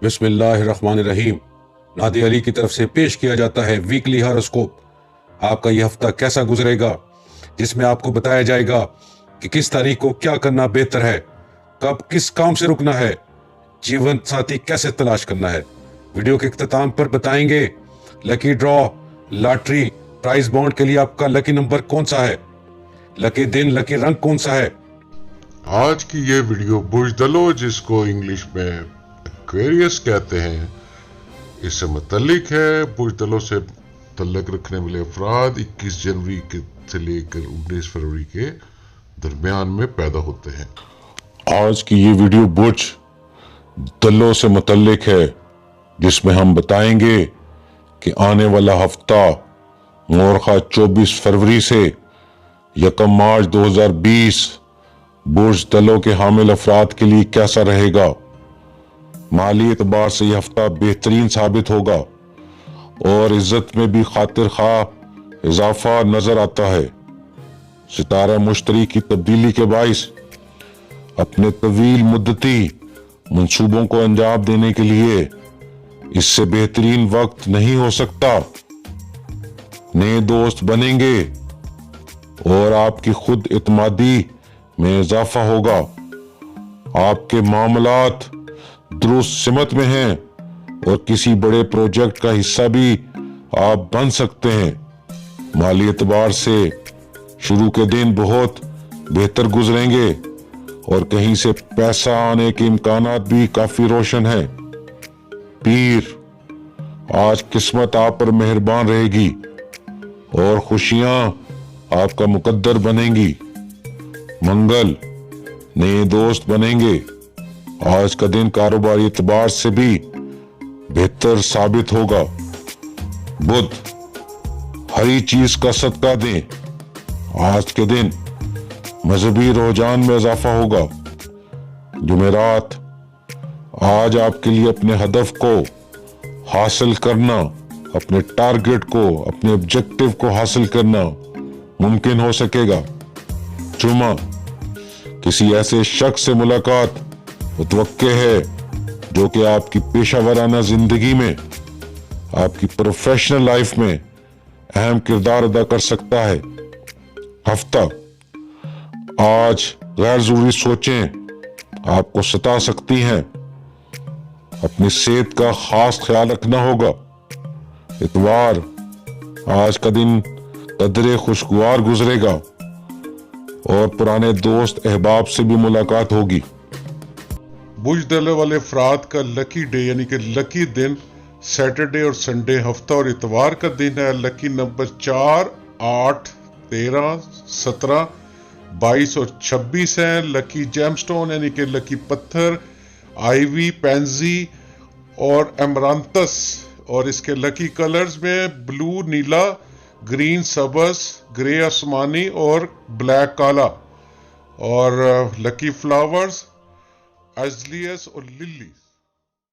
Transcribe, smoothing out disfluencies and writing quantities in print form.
बिस्मिल्लाहिर्रहमानिर्रहीम। नादी अली की तरफ से पेश किया जाता है वीकली हॉरोस्कोप। आपका यह हफ्ता कैसा गुजरेगा, जिसमें आपको बताया जाएगा कि किस तारीख को क्या करना बेहतर है, कब किस काम से रुकना है, जीवन साथी कैसे तलाश करना है। वीडियो के इख्तिताम पर बताएंगे lucky draw, lottery, prize bond के लिए आपका लकी नंबर कौन सा है, लकी दिन, लकी रंग कौन सा है। आज की ये वीडियो बुजदलो, जिसको इंग्लिश में एक्वेरियस कहते हैं, इससे मुतल्लिक है। बुजदलों से तल्लक रखने वाले अफराद 21 जनवरी से लेकर 19 फरवरी के दरमियान में पैदा होते हैं। आज की ये वीडियो बुज दलों से मुतल्लिक है, जिसमें हम बताएंगे कि आने वाला हफ्ता मोरखा 24 फरवरी से 1 मार्च 2020 बुज दलों के हामिल अफराद के लिए कैसा रहेगा। माली एतबार से यह हफ्ता बेहतरीन साबित होगा और इज्जत में भी खातिर खा इजाफा नजर आता है। सितारा मुश्तरी की तब्दीली के बाइस अपने तवील मुद्दती मंसूबों को अंजाम देने के लिए इससे बेहतरीन वक्त नहीं हो सकता। नए दोस्त बनेंगे और आपकी खुद इत्मादी में इजाफा होगा। आपके मामलात दुरुस्त सिमत में हैं और किसी बड़े प्रोजेक्ट का हिस्सा भी आप बन सकते हैं। माली एतबार से शुरू के दिन बहुत बेहतर गुजरेंगे और कहीं से पैसा आने के इम्कानात भी काफी रोशन हैं। पीर, आज किस्मत आप पर मेहरबान रहेगी और खुशियां आपका मुकद्दर बनेंगी। मंगल, नए दोस्त बनेंगे। आज का दिन कारोबारी एतबार से भी बेहतर साबित होगा। बुध, हरी चीज का सदका दें। आज के दिन मजहबी रुझान में इजाफा होगा। जुमेरात, आज आपके लिए अपने हदफ को हासिल करना, अपने टारगेट को, अपने ऑब्जेक्टिव को हासिल करना मुमकिन हो सकेगा। जुमा, किसी ऐसे शख्स से मुलाकात मुतवक्के है जो कि आपकी पेशावराना जिंदगी में, आपकी प्रोफेशनल लाइफ में अहम किरदार अदा कर सकता है। हफ्ता, आज गैर जरूरी सोचें आपको सता सकती हैं। अपनी सेहत का खास ख्याल रखना होगा। इतवार, आज का दिन कदरे खुशगवार गुजरेगा और पुराने दोस्त अहबाब से भी मुलाकात होगी। बुजदलों वाले अफराद का लकी डे यानी कि लकी दिन सैटरडे और संडे, हफ्ता और इतवार का दिन है। लकी नंबर 4, 8, 13, 17, 22 और 26 है। लकी जेमस्टोन यानी कि लकी पत्थर आईवी, पेंजी और एमरांथस, और इसके लकी कलर्स में ब्लू, नीला, ग्रीन, सबस, ग्रे आसमानी और ब्लैक काला। और लकी फ्लावर्स अजलियस और लिली।